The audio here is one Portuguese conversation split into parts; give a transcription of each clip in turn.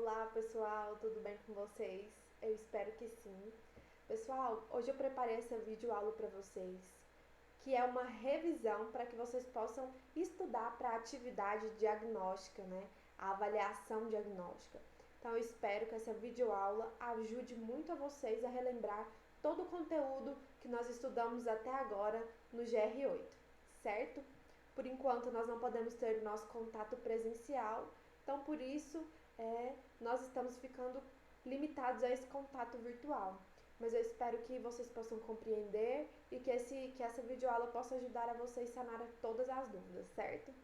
Olá pessoal, tudo bem com vocês? Eu espero que sim. Pessoal, hoje eu preparei essa videoaula para vocês, que é uma revisão para que vocês possam estudar para a atividade diagnóstica, né? A avaliação diagnóstica. Então eu espero que essa videoaula ajude muito a vocês a relembrar todo o conteúdo que nós estudamos até agora no GR8, certo? Por enquanto nós não podemos ter o nosso contato presencial, então por isso nós estamos ficando limitados a esse contato virtual. Mas eu espero que vocês possam compreender e que essa videoaula possa ajudar a vocês a sanar todas as dúvidas, certo?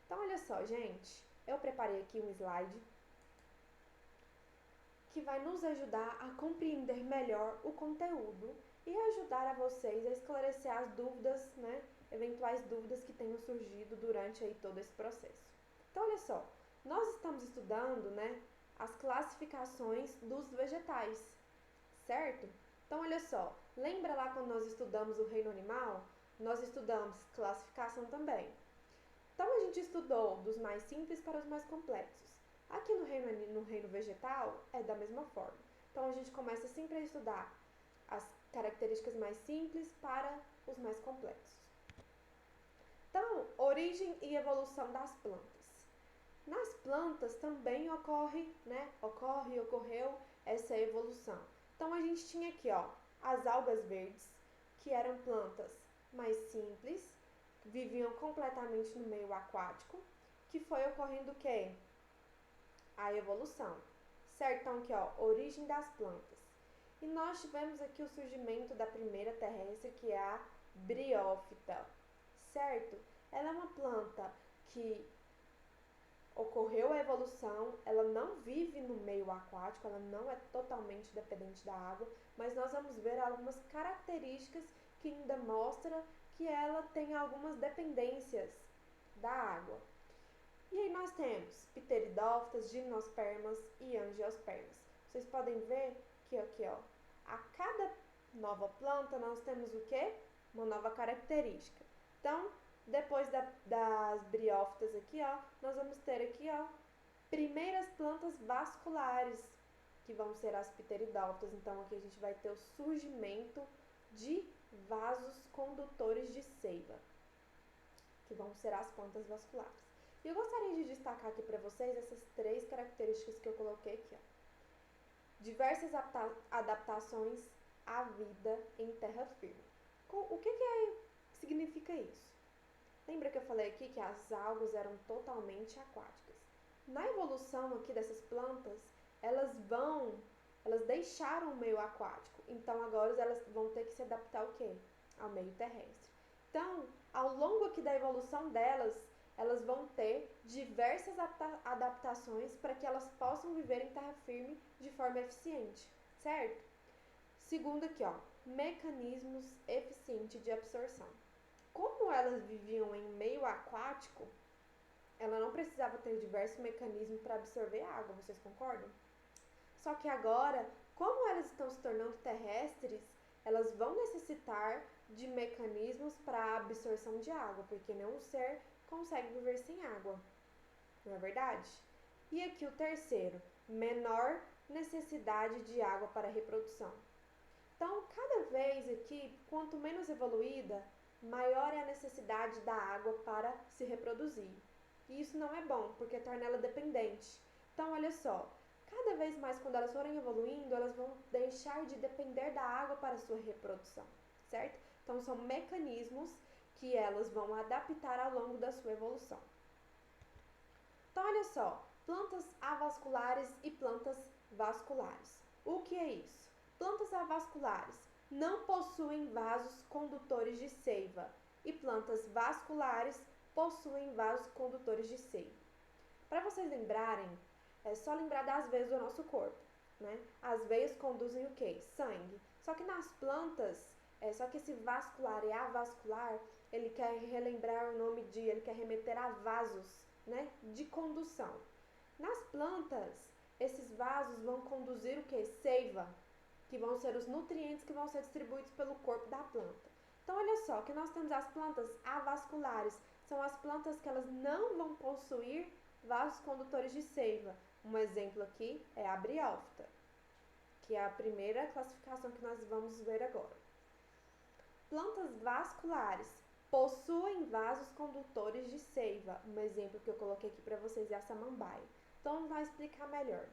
Então olha só, gente, eu preparei aqui um slide que vai nos ajudar a compreender melhor o conteúdo e ajudar a vocês a esclarecer as dúvidas, né, eventuais dúvidas que tenham surgido durante aí todo esse processo. Então olha só, nós estamos estudando, né, as classificações dos vegetais, certo? Então olha só, lembra lá quando nós estudamos o reino animal? Nós estudamos classificação também. Então a gente estudou dos mais simples para os mais complexos. Aqui no reino vegetal é da mesma forma. Então a gente começa sempre a estudar as características mais simples para os mais complexos. Então, origem e evolução das plantas. Nas plantas também ocorreu essa evolução. Então a gente tinha aqui, ó, as algas verdes, que eram plantas mais simples, viviam completamente no meio aquático, que foi ocorrendo o quê? A evolução. Certo? Então aqui, ó, origem das plantas. E nós tivemos aqui o surgimento da primeira terrestre, que é a briófita. Certo? Ela é uma planta que ocorreu a evolução, ela não vive no meio aquático, ela não é totalmente dependente da água, mas nós vamos ver algumas características que ainda mostram que ela tem algumas dependências da água. E aí nós temos pteridófitas, gimnospermas e angiospermas. Vocês podem ver que aqui, ó, a cada nova planta nós temos o quê? Uma nova característica. Então, depois das briófitas aqui, ó, nós vamos ter aqui, ó, primeiras plantas vasculares, que vão ser as pteridófitas. Então, aqui a gente vai ter o surgimento de vasos condutores de seiva, que vão ser as plantas vasculares. E eu gostaria de destacar aqui para vocês essas três características que eu coloquei aqui, ó. Diversas adaptações à vida em terra firme. O que significa isso? Lembra que eu falei aqui que as algas eram totalmente aquáticas? Na evolução aqui dessas plantas, elas deixaram o meio aquático, então agora elas vão ter que se adaptar ao quê? Ao meio terrestre. Então, ao longo aqui da evolução delas, elas vão ter diversas adaptações para que elas possam viver em terra firme de forma eficiente, certo? Segundo aqui, ó, mecanismos eficientes de absorção. Como elas viviam em meio aquático, ela não precisava ter diversos mecanismos para absorver água, vocês concordam? Só que agora, como elas estão se tornando terrestres, elas vão necessitar de mecanismos para absorção de água, porque nenhum ser consegue viver sem água, não é verdade? E aqui o terceiro, menor necessidade de água para reprodução. Então, cada vez aqui, quanto menos evoluída, maior é a necessidade da água para se reproduzir. E isso não é bom, porque torna ela dependente. Então, olha só, cada vez mais quando elas forem evoluindo, elas vão deixar de depender da água para sua reprodução, certo? Então, são mecanismos que elas vão adaptar ao longo da sua evolução. Então, olha só, plantas avasculares e plantas vasculares. O que é isso? Plantas avasculares não possuem vasos condutores de seiva e plantas vasculares possuem vasos condutores de seiva. Para vocês lembrarem, é só lembrar das veias do nosso corpo, né? As veias conduzem o quê? Sangue. Só que nas plantas, só que esse vascular e avascular, ele quer relembrar o nome de, ele quer remeter a vasos, né? De condução. Nas plantas, esses vasos vão conduzir o quê? Seiva, que vão ser os nutrientes que vão ser distribuídos pelo corpo da planta. Então, olha só, que nós temos as plantas avasculares, são as plantas que elas não vão possuir vasos condutores de seiva, Um exemplo aqui é a briófita, que é a primeira classificação que nós vamos ver agora. Plantas vasculares possuem vasos condutores de seiva. Um exemplo que eu coloquei aqui para vocês é a samambaia. Então, vamos lá explicar melhor.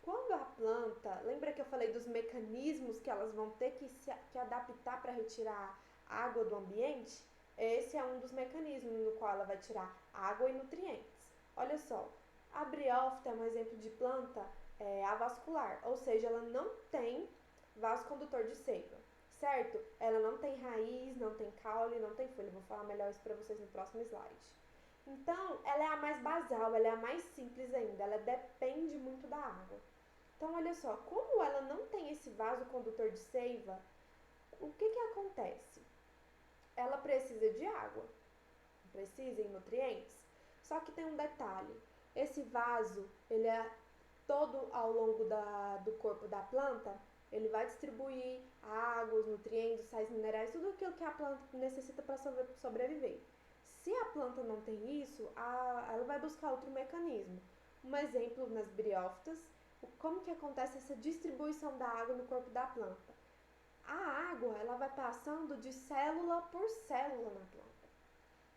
Quando a planta, lembra que eu falei dos mecanismos que elas vão ter que adaptar para retirar água do ambiente? Esse é um dos mecanismos no qual ela vai tirar água e nutrientes. Olha só, a briófita é um exemplo de planta avascular, ou seja, ela não tem vaso condutor de seiva, certo? Ela não tem raiz, não tem caule, não tem folha. Eu vou falar melhor isso para vocês no próximo slide. Então, ela é a mais basal, ela é a mais simples ainda, ela depende muito da água. Então, olha só, como ela não tem esse vaso condutor de seiva, o que acontece? Ela precisa de água, precisa em nutrientes, só que tem um detalhe, esse vaso, ele é todo ao longo do corpo da planta, ele vai distribuir água, os nutrientes, os sais minerais, tudo aquilo que a planta necessita para sobreviver. Se a planta não tem isso, ela vai buscar outro mecanismo. Um exemplo nas briófitas, como que acontece essa distribuição da água no corpo da planta? A água, ela vai passando de célula por célula na planta.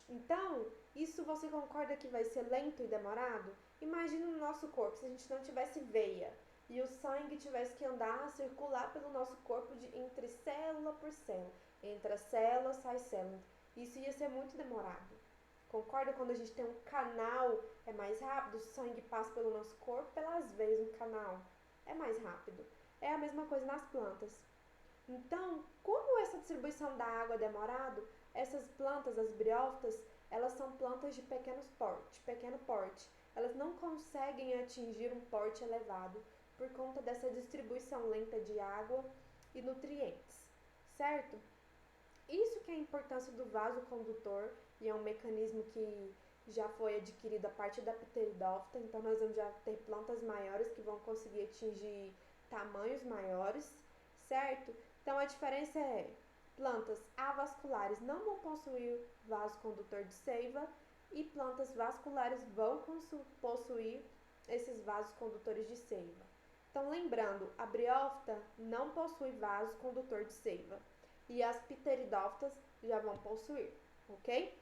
Então, isso você concorda que vai ser lento e demorado? Imagina no nosso corpo, se a gente não tivesse veia e o sangue tivesse que andar, circular pelo nosso corpo entre célula por célula. Entre a célula, sai célula. Isso ia ser muito demorado. Concorda? Quando a gente tem um canal, é mais rápido, o sangue passa pelo nosso corpo, pelas veias, um canal. É mais rápido. É a mesma coisa nas plantas. Então, como essa distribuição da água é demorado, essas plantas, as briófitas, elas são plantas de pequeno porte. Elas não conseguem atingir um porte elevado por conta dessa distribuição lenta de água e nutrientes, certo? Isso que é a importância do vaso condutor e é um mecanismo que já foi adquirido a partir da pteridófita, então nós vamos já ter plantas maiores que vão conseguir atingir tamanhos maiores, certo? Então a diferença é plantas avasculares não vão possuir vaso condutor de seiva e plantas vasculares vão possuir esses vasos condutores de seiva. Então lembrando, a briófita não possui vaso condutor de seiva e as pteridófitas já vão possuir, ok?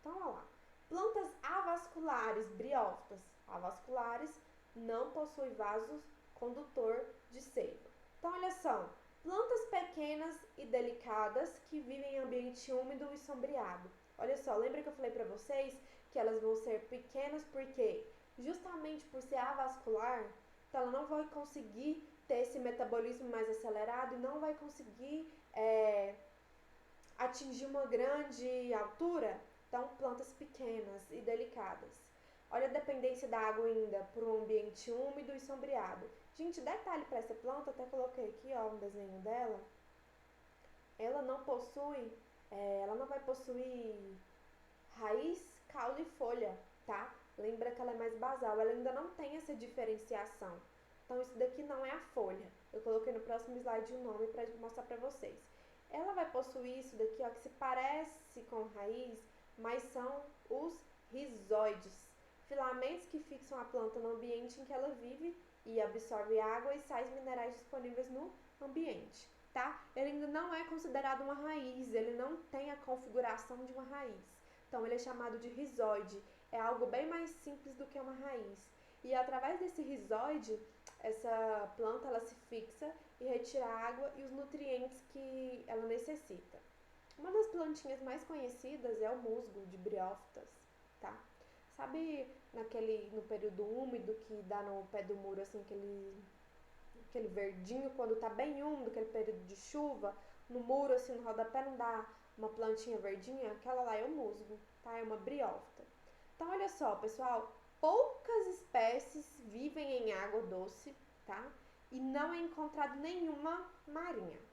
Então, olha lá. Plantas avasculares, briófitas avasculares, não possuem vasos condutor de seiva. Então, olha só, plantas pequenas e delicadas que vivem em ambiente úmido e sombreado. Olha só, lembra que eu falei para vocês que elas vão ser pequenas porque justamente por ser avascular, então ela não vai conseguir ter esse metabolismo mais acelerado e não vai conseguir atingir uma grande altura. Então, plantas pequenas e delicadas. Olha a dependência da água ainda por um ambiente úmido e sombreado. Gente, detalhe para essa planta, até coloquei aqui um desenho dela. Ela não vai possuir raiz, caule e folha, tá? Lembra que ela é mais basal, ela ainda não tem essa diferenciação. Então, isso daqui não é a folha. Eu coloquei no próximo slide o nome para mostrar para vocês. Ela vai possuir isso daqui, que se parece com raiz, mas são os rizóides, filamentos que fixam a planta no ambiente em que ela vive e absorve água e sais minerais disponíveis no ambiente, tá? Ele ainda não é considerado uma raiz, ele não tem a configuração de uma raiz. Então, ele é chamado de rizóide, é algo bem mais simples do que uma raiz. E através desse rizóide, essa planta ela se fixa e retira a água e os nutrientes que ela necessita. Uma das plantinhas mais conhecidas é o musgo de briófitas, tá? Sabe no período úmido que dá no pé do muro, assim, aquele verdinho quando tá bem úmido, aquele período de chuva, no muro, assim, no rodapé não dá uma plantinha verdinha? Aquela lá é o musgo, tá? É uma briófita. Então, olha só, pessoal, poucas espécies vivem em água doce, tá? E não é encontrado nenhuma marinha.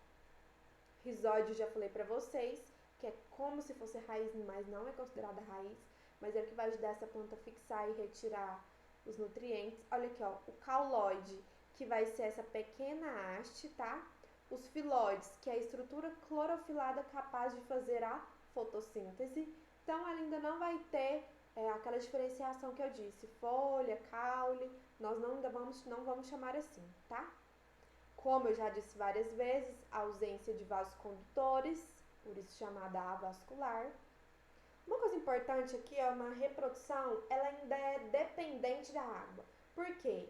Rizóide, já falei pra vocês, que é como se fosse raiz, mas não é considerada raiz, mas é o que vai ajudar essa planta a fixar e retirar os nutrientes. Olha aqui, ó, o cauloide, que vai ser essa pequena haste, tá? Os filóides, que é a estrutura clorofilada capaz de fazer a fotossíntese. Então, ela ainda não vai ter É aquela diferenciação que eu disse, folha, caule, nós não vamos chamar assim, tá? Como eu já disse várias vezes, a ausência de vasos condutores, por isso chamada avascular. Uma coisa importante aqui é na reprodução, ela ainda é dependente da água. Por quê?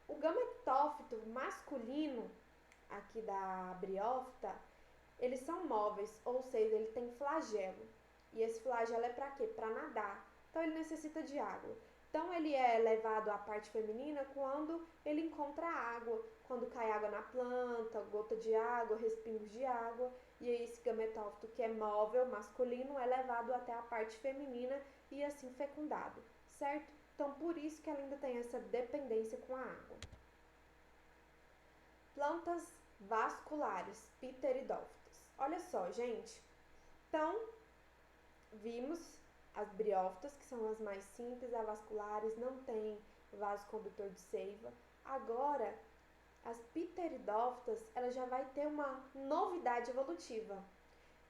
O gametófito masculino, aqui da briófita, eles são móveis, ou seja, ele tem flagelo. E esse flagelo é para quê? Para nadar. Então ele necessita de água. Então ele é levado à parte feminina quando ele encontra água, quando cai água na planta, gota de água, respingos de água. E aí esse gametófito que é móvel, masculino, é levado até a parte feminina e assim fecundado, certo? Então por isso que ela ainda tem essa dependência com a água. Plantas vasculares, pteridófitas. Olha só, gente. Então, vimos as briófitas, que são as mais simples, avasculares, não tem vaso condutor de seiva. Agora, as pteridófitas, ela já vai ter uma novidade evolutiva,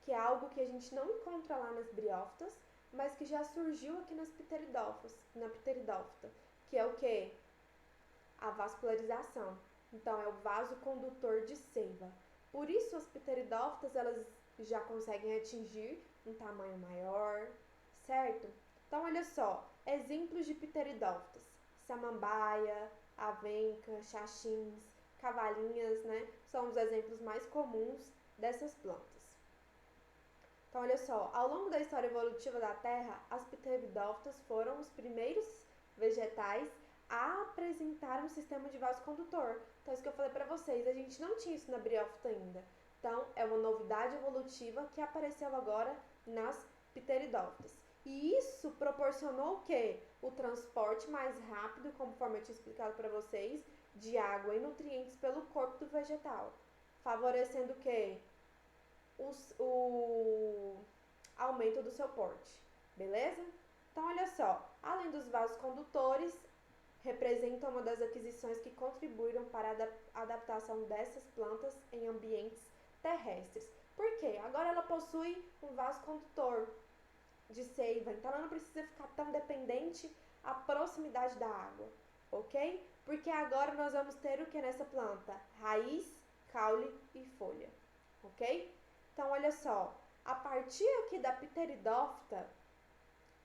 que é algo que a gente não encontra lá nas briófitas, mas que já surgiu aqui nas pteridófitas, na pteridófita, que é o que? A vascularização. Então, é o vaso condutor de seiva. Por isso, as pteridófitas, elas já conseguem atingir um tamanho maior, certo? Então, olha só, exemplos de pteridófitas. Samambaia, avenca, xaxins, cavalinhas, né? São os exemplos mais comuns dessas plantas. Então, olha só, ao longo da história evolutiva da Terra, as pteridófitas foram os primeiros vegetais a apresentar um sistema de vaso condutor. Então, isso que eu falei para vocês, a gente não tinha isso na briófita ainda. Então, é uma novidade evolutiva que apareceu agora nas pteridófitas. E isso proporcionou o quê? O transporte mais rápido, conforme eu tinha explicado para vocês, de água e nutrientes pelo corpo do vegetal, favorecendo o quê? O aumento do seu porte, beleza? Então, olha só, além dos vasos condutores, representam uma das aquisições que contribuíram para a adaptação dessas plantas em ambientes terrestres. Por quê? Agora ela possui um vaso condutor de seiva, então ela não precisa ficar tão dependente à proximidade da água, ok? Porque agora nós vamos ter o que nessa planta? Raiz, caule e folha, ok? Então, olha só, a partir aqui da pteridófita,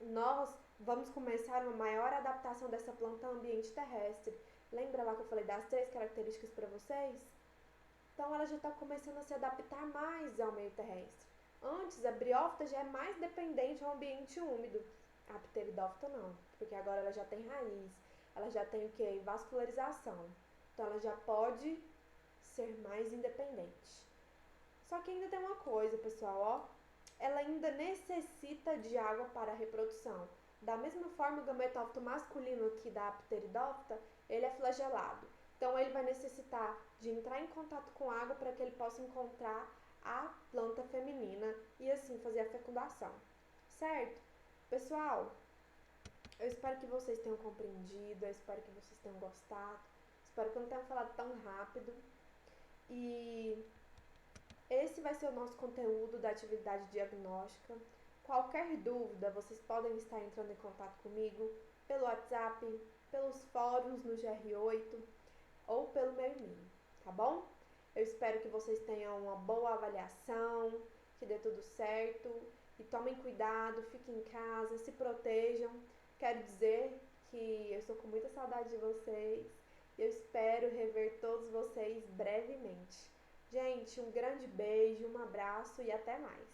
nós vamos começar uma maior adaptação dessa planta ao ambiente terrestre. Lembra lá que eu falei das 3 características para vocês? Então, ela já está começando a se adaptar mais ao meio terrestre. Antes, a briófita já é mais dependente ao ambiente úmido. A pteridófita não, porque agora ela já tem raiz, ela já tem o quê? Vascularização. Então, ela já pode ser mais independente. Só que ainda tem uma coisa, pessoal, ó. Ela ainda necessita de água para a reprodução. Da mesma forma, o gametófito masculino aqui da pteridófita, ele é flagelado. Então, ele vai necessitar de entrar em contato com água para que ele possa encontrar a planta feminina e assim fazer a fecundação. Certo? Pessoal, eu espero que vocês tenham compreendido, eu espero que vocês tenham gostado, espero que eu não tenha falado tão rápido. E esse vai ser o nosso conteúdo da atividade diagnóstica. Qualquer dúvida, vocês podem estar entrando em contato comigo pelo WhatsApp, pelos fóruns no GR8 ou pelo meu e-mail, tá bom? Eu espero que vocês tenham uma boa avaliação, que dê tudo certo e tomem cuidado, fiquem em casa, se protejam. Quero dizer que eu estou com muita saudade de vocês e eu espero rever todos vocês brevemente. Gente, um grande beijo, um abraço e até mais!